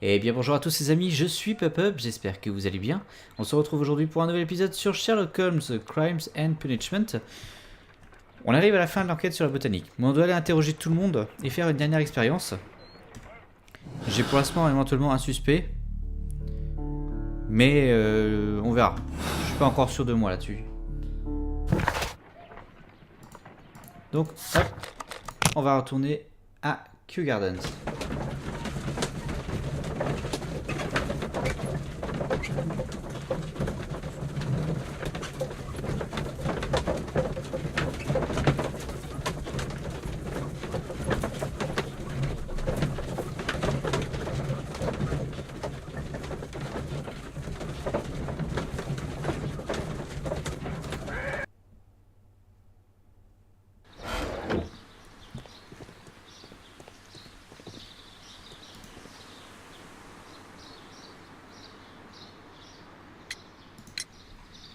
Eh bien bonjour à tous les amis, je suis Peup, j'espère que vous allez bien. On se retrouve aujourd'hui pour un nouvel épisode sur Sherlock Holmes, Crimes and Punishment. On arrive à la fin de l'enquête sur la botanique, mais on doit aller interroger tout le monde et faire une dernière expérience. J'ai pour l'instant éventuellement un suspect, mais on verra. Je suis pas encore sûr de moi là-dessus. Donc hop, on va retourner à Kew Gardens.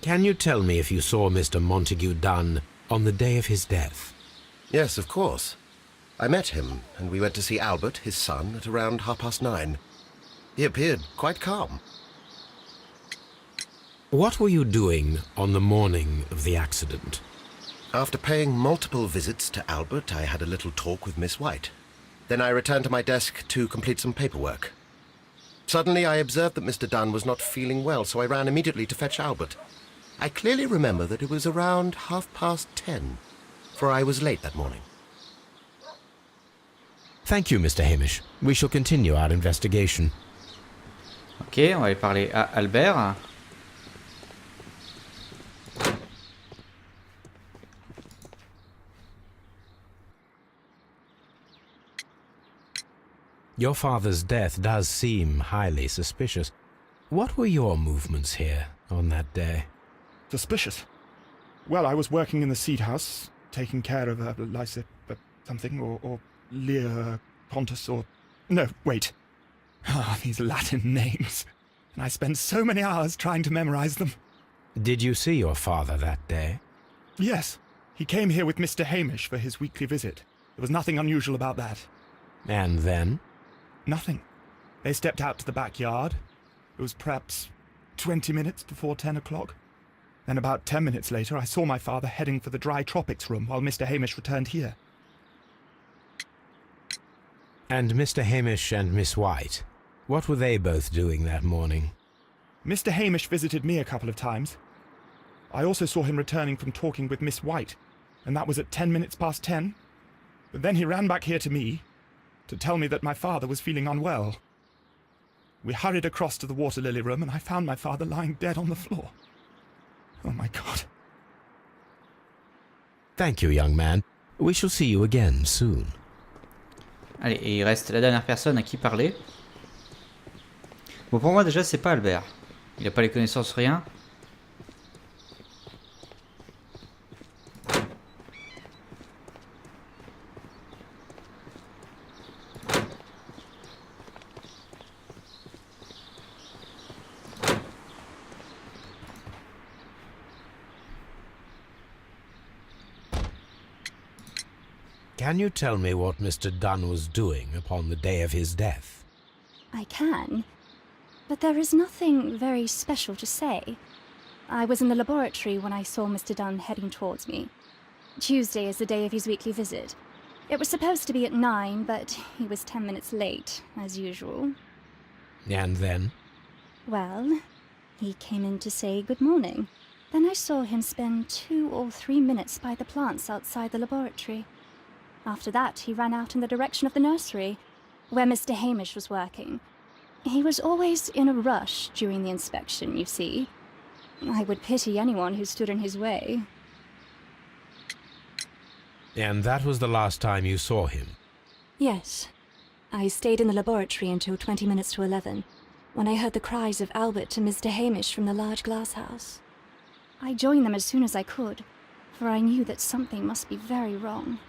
Can you tell me if you saw Mr. Montague Dunn on the day of his death? Yes, of course. I met him, and we went to see Albert, his son, at around 9:30. He appeared quite calm. What were you doing on the morning of the accident? After paying multiple visits to Albert, I had a little talk with Miss White. Then I returned to my desk to complete some paperwork. Suddenly I observed that Mr. Dunn was not feeling well, so I ran immediately to fetch Albert. I clearly remember that it was around 10:30, for I was late that morning. Thank you, Mr. Hamish. We shall continue our investigation. Ok, on va aller parler à Albert. Your father's death does seem highly suspicious. What were your movements here on that day? Suspicious. Well, I was working in the seed house, taking care of Lysa something, or Lear Pontus, or... No, wait. Ah, these Latin names. And I spent so many hours trying to memorize them. Did you see your father that day? Yes. He came here with Mr. Hamish for his weekly visit. There was nothing unusual about that. And then? Nothing. They stepped out to the backyard. It was perhaps 20 minutes before 10 o'clock. Then about 10 minutes later, I saw my father heading for the dry tropics room while Mr. Hamish returned here. And Mr. Hamish and Miss White, what were they both doing that morning? Mr. Hamish visited me a couple of times. I also saw him returning from talking with Miss White, and that was at 10 minutes past 10. But then he ran back here to me to tell me that my father was feeling unwell. We hurried across to the water lily room, and I found my father lying dead on the floor. Oh my God. Thank you, young man. We shall see you again soon. Allez, et il reste la dernière personne à qui parler. Bon, pour moi déjà c'est pas Albert. Il a pas les connaissances, rien. Can you tell me what Mr. Dunn was doing upon the day of his death? I can, but there is nothing very special to say. I was in the laboratory when I saw Mr. Dunn heading towards me. Tuesday is the day of his weekly visit. It was supposed to be at 9, but he was 10 minutes late, as usual. And then? Well, he came in to say good morning. Then I saw him spend 2 or 3 minutes by the plants outside the laboratory. After that, he ran out in the direction of the nursery, where Mr. Hamish was working. He was always in a rush during the inspection, you see. I would pity anyone who stood in his way. And that was the last time you saw him? Yes. I stayed in the laboratory until 20 minutes to 11, when I heard the cries of Albert and Mr. Hamish from the large glass house. I joined them as soon as I could, for I knew that something must be very wrong.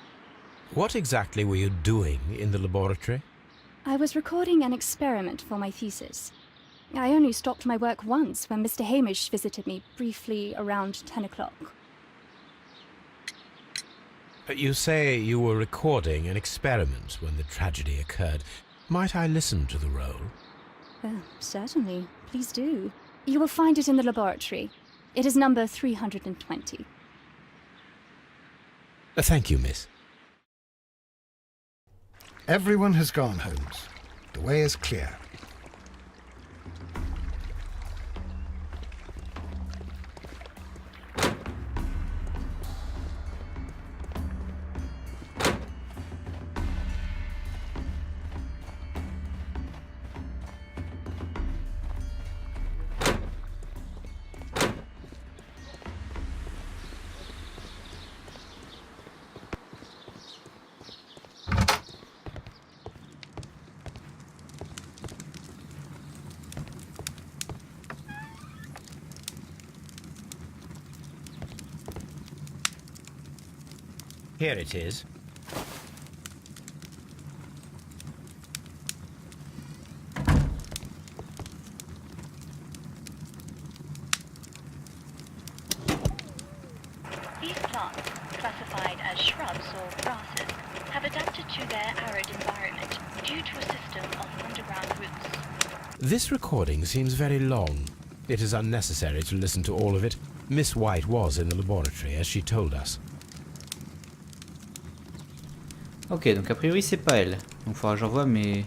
What exactly were you doing in the laboratory? I was recording an experiment for my thesis. I only stopped my work once when Mr. Hamish visited me briefly around 10 o'clock. You say you were recording an experiment when the tragedy occurred. Might I listen to the roll? Certainly. Please do. You will find it in the laboratory. It is number 320. Thank you, miss. Everyone has gone, Holmes. The way is clear. Here it is. These plants, classified as shrubs or grasses, have adapted to their arid environment due to a system of underground roots. This recording seems very long. It is unnecessary to listen to all of it. Miss White was in the laboratory, as she told us. Ok, donc a priori c'est pas elle. Donc faudra que j'envoie mes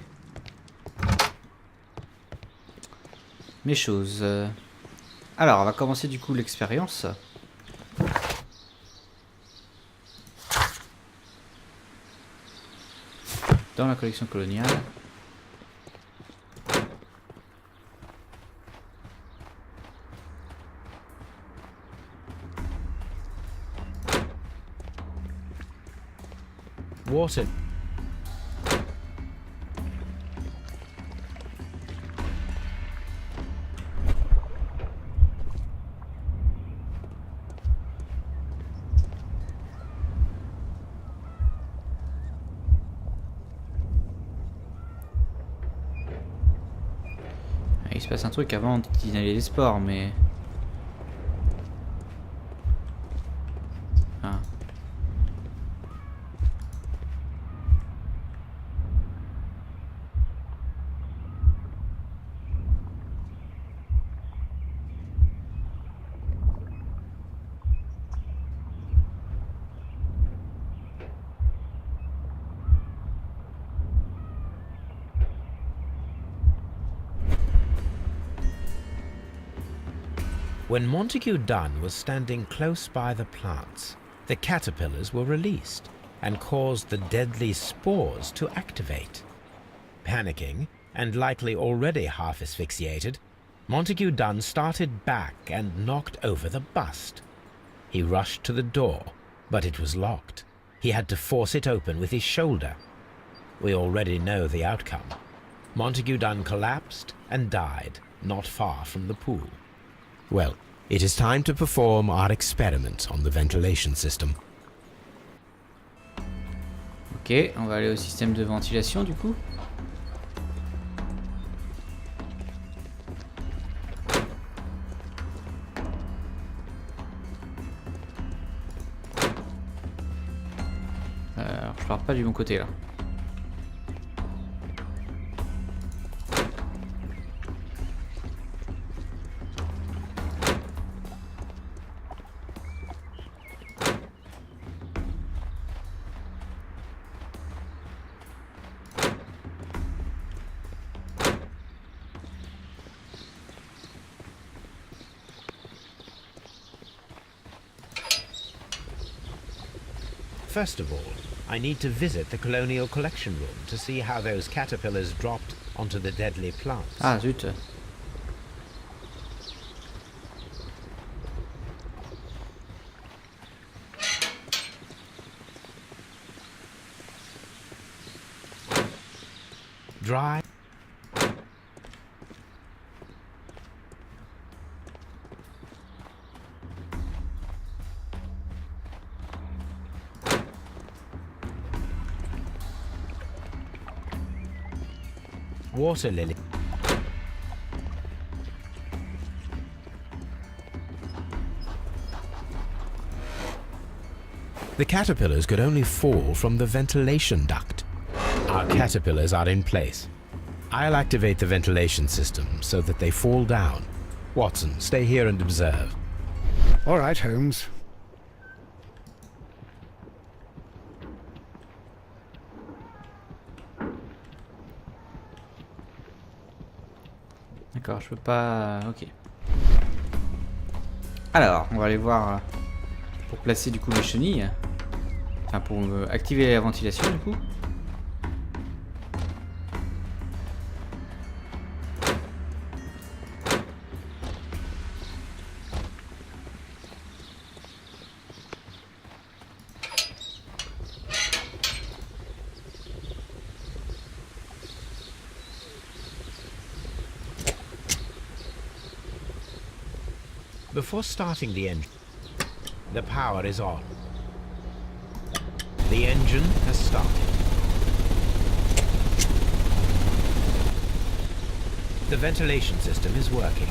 choses. Alors, on va commencer du coup l'expérience. Dans la collection coloniale. Water. Il se passe un truc avant d'inhaler les spores, mais... Ah. When Montague Dunn was standing close by the plants, the caterpillars were released and caused the deadly spores to activate. Panicking, and likely already half asphyxiated, Montague Dunn started back and knocked over the bust. He rushed to the door, but it was locked. He had to force it open with his shoulder. We already know the outcome. Montague Dunn collapsed and died not far from the pool. Well, it is time to perform our experiment on the ventilation system. Ok, on va aller au système de ventilation du coup. Alors, je pars pas du bon côté là. First of all, I need to visit the colonial collection room to see how those caterpillars dropped onto the deadly plants. Ah zut. Dry. Water lily. The caterpillars could only fall from the ventilation duct. Our caterpillars are in place. I'll activate the ventilation system so that they fall down. Watson, stay here and observe. All right, Holmes. D'accord, je peux pas... Ok. Alors, on va aller voir pour placer du coup les chenilles. Enfin, pour activer la ventilation du coup. Before starting the engine, the power is on. The engine has started. The ventilation system is working.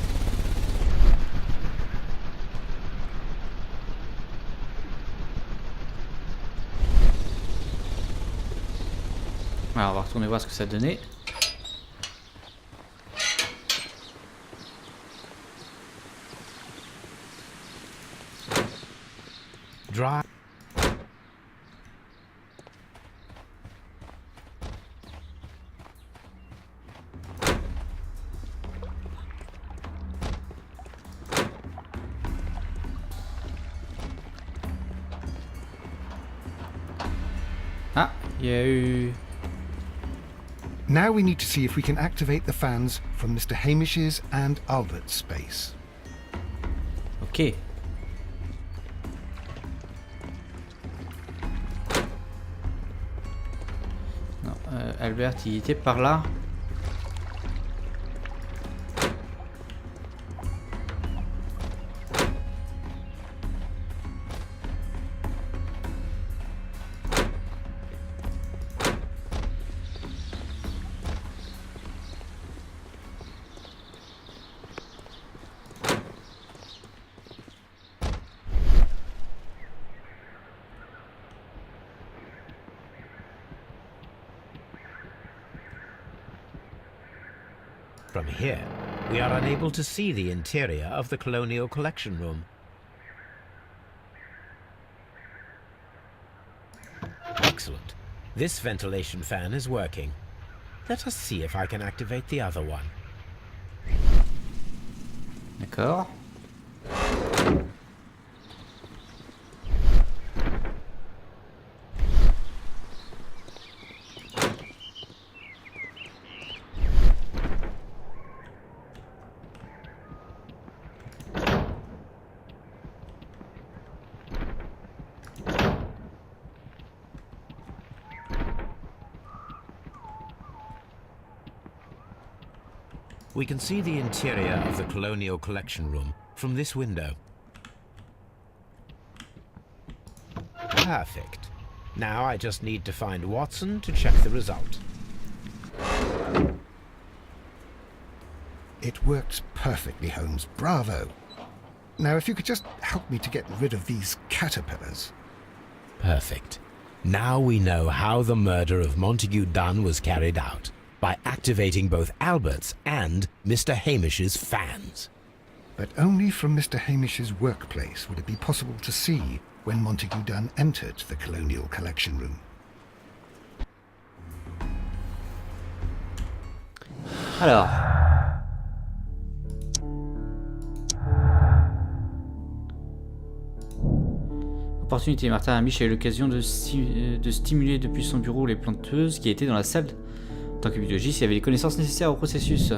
Alors, on va retourner voir ce que ça donnait. Dry. Ah, il y a eu... Now we need to see if we can activate the fans from Mr. Hamish's and Albert's space. Ok. Non, Albert, il était par là. From here, we are unable to see the interior of the Colonial Collection Room. Excellent. This ventilation fan is working. Let us see if I can activate the other one. D'accord. We can see the interior of the Colonial Collection Room from this window. Perfect. Now I just need to find Watson to check the result. It works perfectly, Holmes. Bravo. Now, if you could just help me to get rid of these caterpillars. Perfect. Now we know how the murder of Montague Dunn was carried out, by activating both Albert's and Mr. Hamish's fans. But only from Mr. Hamish's workplace would it be possible to see when Montague Dunn entered the Colonial Collection Room. Alors. Opportunité. Martin Hamish a eu l'occasion de stimuler depuis son bureau les planteuses qui étaient dans la salle. En tant que biologiste, il avait les connaissances nécessaires au processus.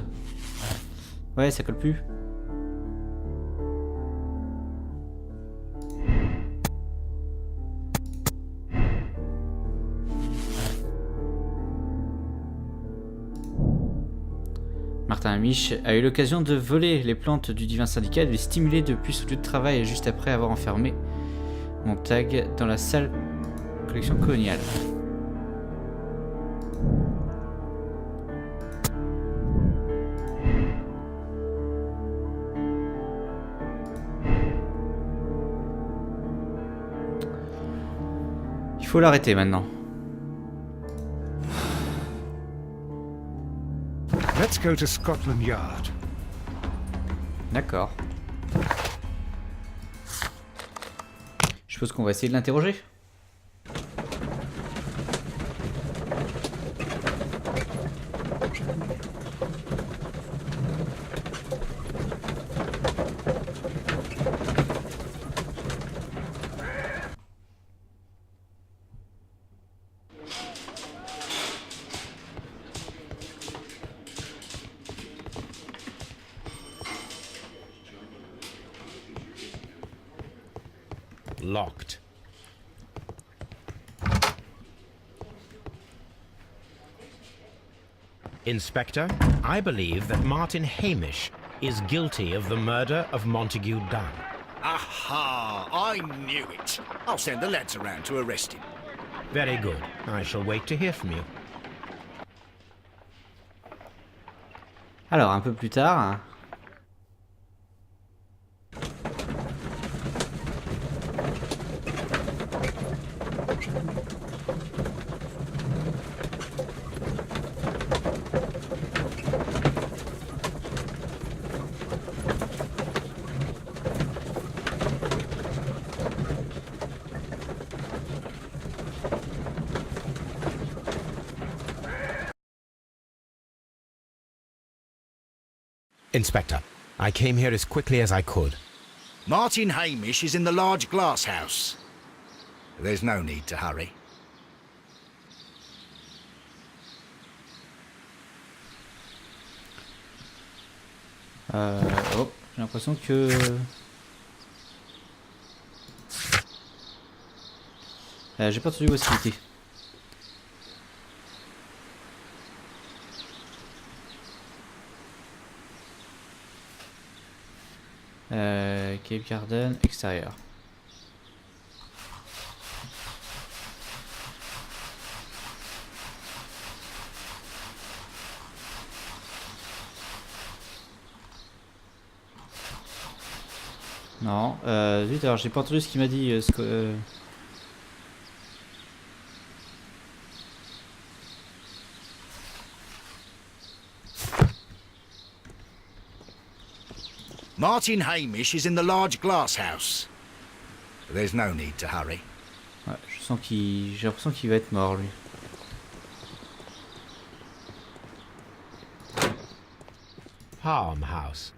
Ouais, ça colle plus. Martin Hamish a eu l'occasion de voler les plantes du divin syndicat et de les stimuler depuis son lieu de travail juste après avoir enfermé Montag dans la salle collection coloniale. Il faut l'arrêter maintenant. go to Scotland Yard. D'accord. Je suppose qu'on va essayer de l'interroger. Locked. Inspector, I believe that Martin Hamish is guilty of the murder of Montague Dunn. Aha! I knew it. I'll send the lads around to arrest him. Very good. I shall wait to hear from you. Alors, un peu plus tard... Inspector, I came here as quickly as I could. Martin Hamish is in the large glass house. There's no need to hurry. Oh, j'ai l'impression que... j'ai pas entendu où est-ce qu'il était. Kew Gardens, extérieur. Non, vite, alors j'ai pas entendu ce qu'il m'a dit. Martin Hamish is in the large glass house. There's no need to hurry. Ouais, j'ai l'impression qu'il va être mort, lui. Farmhouse.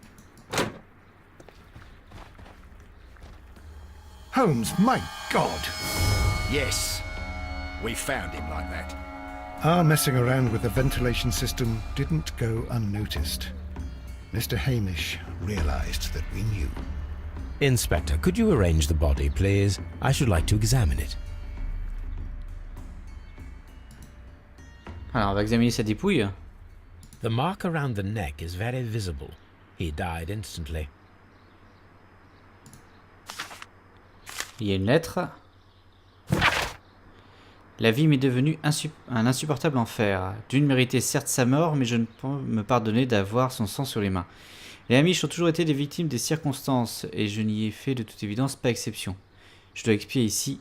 Holmes, my God! Yes, we found him like that. Our messing around with the ventilation system didn't go unnoticed. Mr. Hamish realized that we knew. Inspector, could you arrange the body, please? I should like to examine it. Alors, on va examiner sa dépouille. The mark around the neck is very visible. He died instantly. Il y a une lettre. La vie m'est devenue un insupportable enfer. D'une méritait certes sa mort, mais je ne peux me pardonner d'avoir son sang sur les mains. Les Amish ont toujours été des victimes des circonstances, et je n'y ai fait de toute évidence pas exception. Je dois expier ici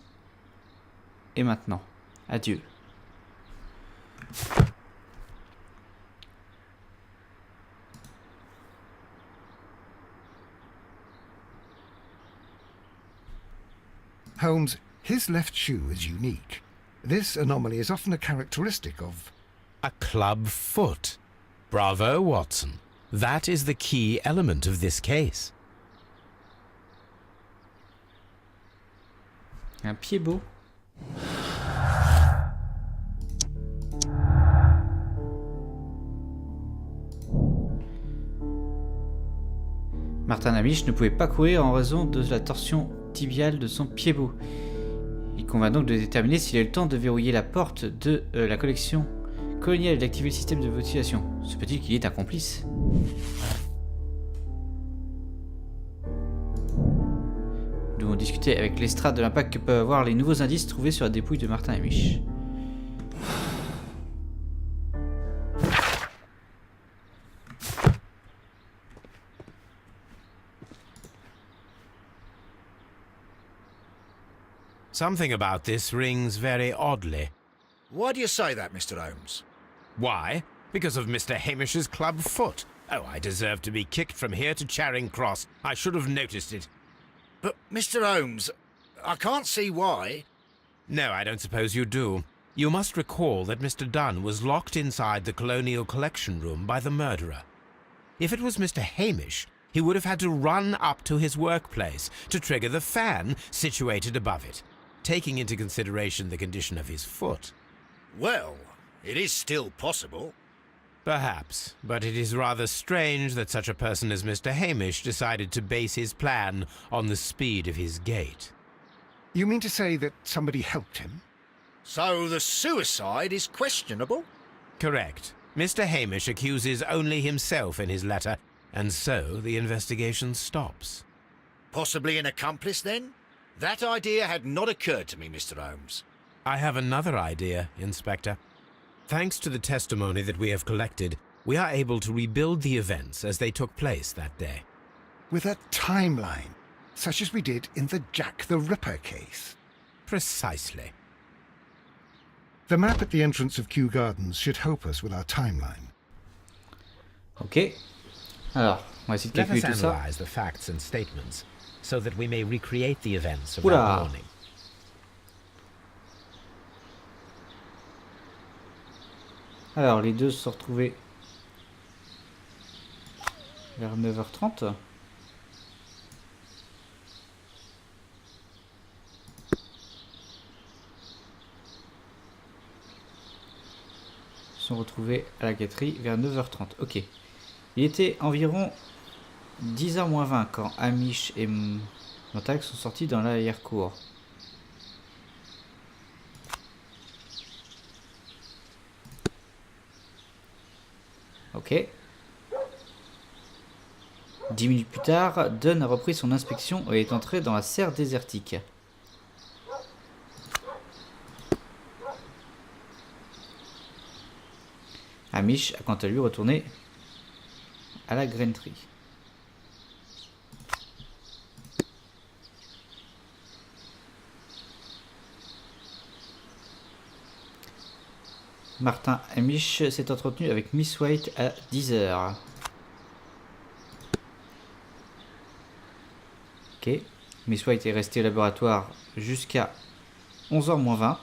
et maintenant. Adieu. Holmes, his left shoe is unique. This anomaly is often a characteristic of... A club foot. Bravo, Watson. That is the key element of this case. Un pied beau. Martin Hamish ne pouvait pas courir en raison de la torsion tibiale de son pied beau. Il convient donc de déterminer s'il a eu le temps de verrouiller la porte de la collection coloniale et d'activer le système de ventilation. Se peut-il qu'il est un complice? Nous devons discuter avec l'estrade de l'impact que peuvent avoir les nouveaux indices trouvés sur la dépouille de Martin Hamish. Something about this rings very oddly. Why do you say that, Mr. Holmes? Why? Because of Mr. Hamish's club foot. Oh, I deserve to be kicked from here to Charing Cross. I should have noticed it. But, Mr. Holmes, I can't see why. No, I don't suppose you do. You must recall that Mr. Dunn was locked inside the Colonial Collection Room by the murderer. If it was Mr. Hamish, he would have had to run up to his workplace to trigger the fan situated above it, taking into consideration the condition of his foot. Well, it is still possible. Perhaps, but it is rather strange that such a person as Mr. Hamish decided to base his plan on the speed of his gait. You mean to say that somebody helped him? So the suicide is questionable? Correct. Mr. Hamish accuses only himself in his letter, and so the investigation stops. Possibly an accomplice, then? That idea had not occurred to me, Mr. Holmes. I have another idea, Inspector. Thanks to the testimony that we have collected, we are able to rebuild the events as they took place that day. With a timeline, such as we did in the Jack the Ripper case. Precisely. The map at the entrance of Kew Gardens should help us with our timeline. Ok. Alors, on va essayer de Let calculer us tout ça. analyze the facts and statements so that we may recreate the events of Oula. that morning. Alors, les deux se sont retrouvés vers 9h30. Ils se sont retrouvés à la quêterie vers 9h30. Ok. Il était environ 10h moins 20 quand Hamish et Montag sont sortis dans l'arrière-cour. Ok. 10 minutes plus tard, Dunn a repris son inspection et est entré dans la serre désertique. Hamish a quant à lui retourné à la grainerie. Martin Hamish s'est entretenu avec Miss White à 10h. Ok. Miss White est restée au laboratoire jusqu'à 11h moins 20.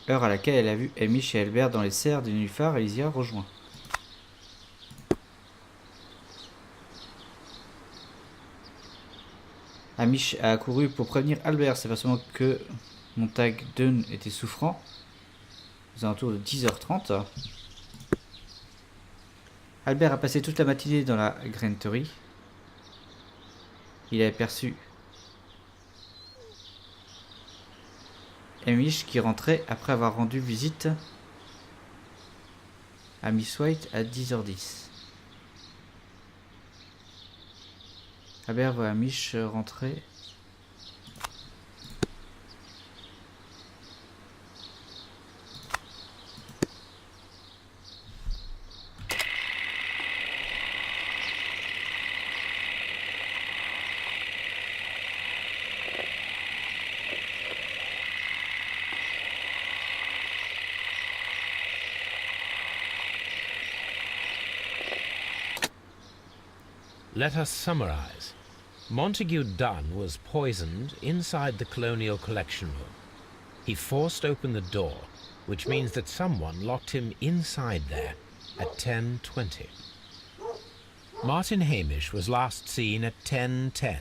Heure à laquelle elle a vu Hamish et Albert dans les serres du nénuphar et les y a rejoints. Hamish a accouru pour prévenir Albert, c'est pas seulement que Montag Dunn était souffrant. Aux alentours de 10h30. Albert a passé toute la matinée dans la grainerie. Il a aperçu Hamish qui rentrait après avoir rendu visite à Miss White à 10h10. Albert voit Hamish rentrer. Let us summarize. Montague Dunn was poisoned inside the Colonial Collection Room. He forced open the door, which means that someone locked him inside there at 10:20. Martin Hamish was last seen at 10:10.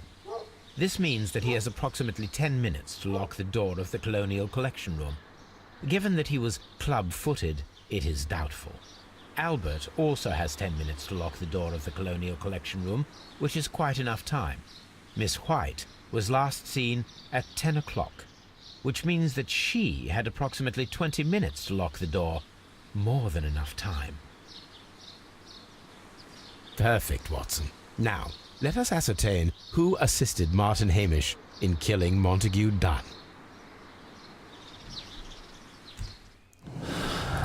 This means that he has approximately 10 minutes to lock the door of the Colonial Collection Room. Given that he was club-footed, it is doubtful. Albert also has 10 minutes to lock the door of the Colonial Collection Room, which is quite enough time. Miss White was last seen at 10 o'clock, which means that she had approximately 20 minutes to lock the door. More than enough time. Perfect, Watson. Now, let us ascertain who assisted Martin Hamish in killing Montague Dunn.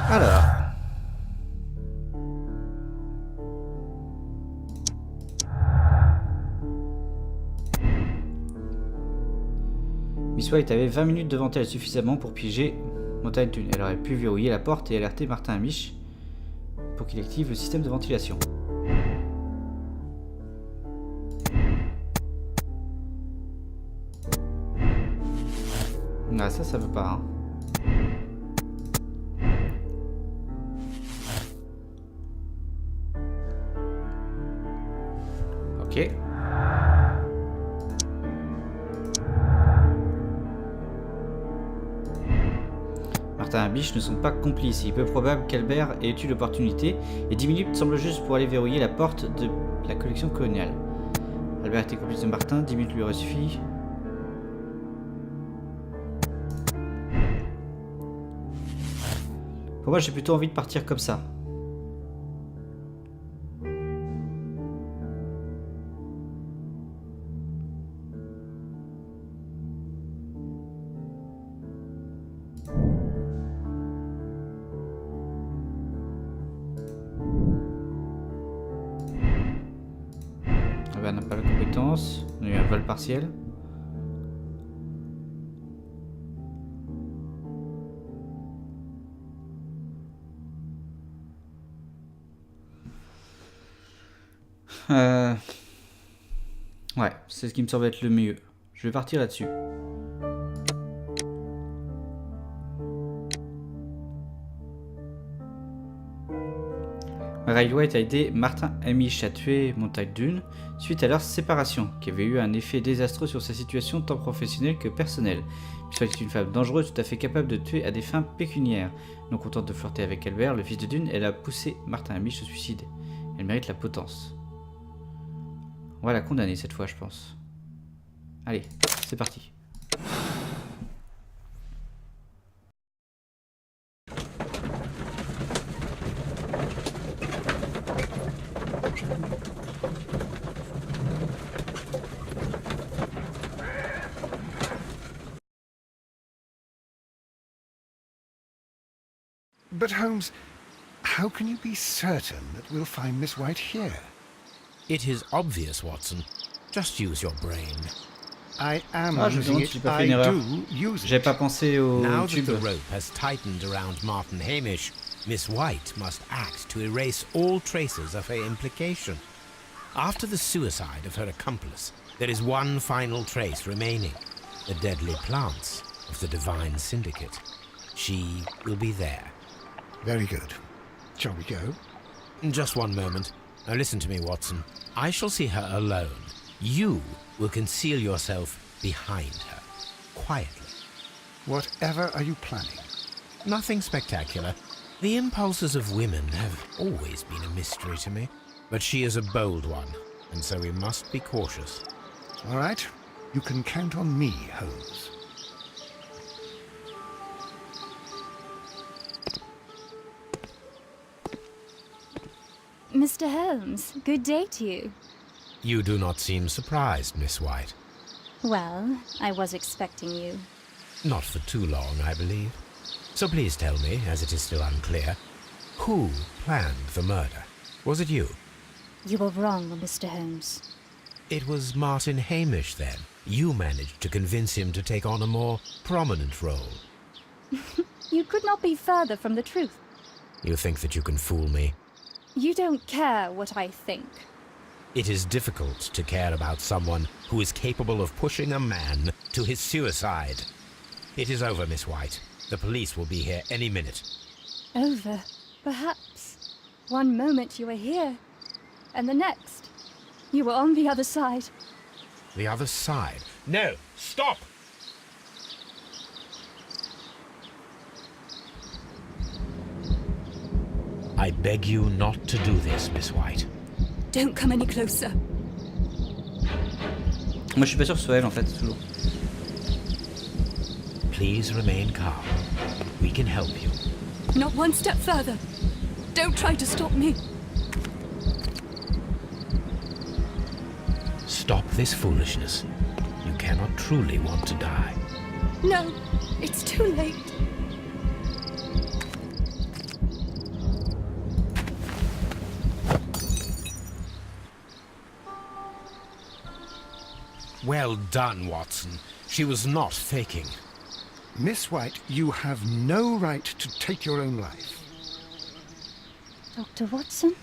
Alors. Miss Miss White avait 20 minutes devant elle suffisamment pour piéger Montagne Dune. Elle aurait pu verrouiller la porte et alerter Martin Hamish pour qu'il active le système de ventilation. Ah, ça veut pas, hein. Ok. Martin et Hamish ne sont pas complices. Il est peu probable qu'Albert ait eu l'opportunité, et 10 minutes semblent juste pour aller verrouiller la porte de la collection coloniale. Albert était complice de Martin, 10 minutes lui aurait suffi. Pour moi, j'ai plutôt envie de partir comme ça. Albert n'a pas la compétence. On a eu un vol partiel. Ouais, c'est ce qui me semble être le mieux. Je vais partir là-dessus. Ray White a aidé Martin Hamish à tuer Montagne Dune suite à leur séparation, qui avait eu un effet désastreux sur sa situation tant professionnelle que personnelle. Miss White est une femme dangereuse, tout à fait capable de tuer à des fins pécuniaires. Non contente de flirter avec Albert, le fils de Dune, elle a poussé Martin Hamish au suicide. Elle mérite la potence. On va la condamner cette fois, je pense. Allez, c'est parti. But Holmes, how can you be certain that we'll find Miss White here? It is obvious, Watson. Just use your brain. I am Ah, je me using demande it. si j'ai pas fait I une erreur. do use J'ai it. pas pensé au Now that tube. the rope has tightened around Martin Hamish, Miss White must act to erase all traces of her implication. After the suicide of her accomplice, there is one final trace remaining, the deadly plants of the Divine Syndicate. She will be there. Very good. Shall we go? Just one moment. Now listen to me, Watson. I shall see her alone. You will conceal yourself behind her, quietly. Whatever are you planning? Nothing spectacular. The impulses of women have always been a mystery to me. But she is a bold one, and so we must be cautious. All right. You can count on me, Holmes. Mr. Holmes, good day to you. You do not seem surprised, Miss White. Well, I was expecting you. Not for too long, I believe. So please tell me, as it is still unclear, who planned the murder? Was it you? You were wrong, Mr. Holmes. It was Martin Hamish, then. You managed to convince him to take on a more prominent role. You could not be further from the truth. You think that you can fool me? You don't care what I think. It is difficult to care about someone who is capable of pushing a man to his suicide. It is over, Miss White. The police will be here any minute. Over, perhaps. One moment you were here, and the next, you were on the other side. The other side? No! Stop! I beg you not to do this, Miss White. Don't come any closer. Moi, je suis pas sûr que ce soit elle en fait, toujours. Please remain calm. We can help you. Not one step further. Don't try to stop me. Stop this foolishness. You cannot truly want to die. No, it's too late. Well done, Watson. She was not faking. Miss White, you have no right to take your own life. Dr. Watson?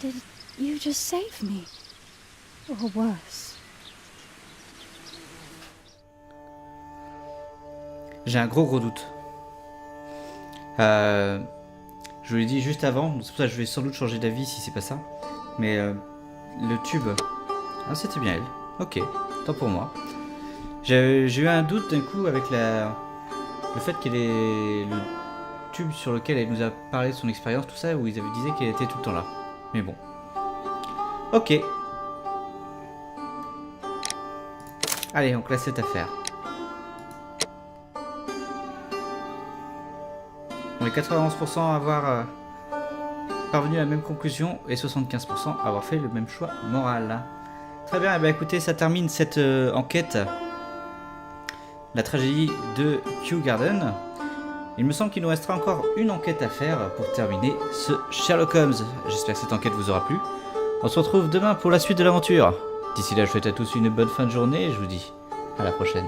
Did you just save me? Or worse? J'ai un gros doute. Je vous l'ai dit juste avant, c'est pour ça que je vais sans doute changer d'avis si c'est pas ça. Mais le tube... Ah, c'était bien elle. Ok, tant pour moi. J'ai eu un doute d'un coup avec le fait qu'elle est le tube sur lequel elle nous a parlé de son expérience, tout ça, où ils avaient disait qu'elle était tout le temps là. Mais bon. Ok. Allez, on classe cette affaire. On est 91% à avoir parvenu à la même conclusion et 75% à avoir fait le même choix moral. Très bien, eh bien écoutez, ça termine cette enquête. La tragédie de Kew Gardens. Il me semble qu'il nous restera encore une enquête à faire pour terminer ce Sherlock Holmes. J'espère que cette enquête vous aura plu. On se retrouve demain pour la suite de l'aventure. D'ici là, je vous souhaite à tous une bonne fin de journée et je vous dis à la prochaine.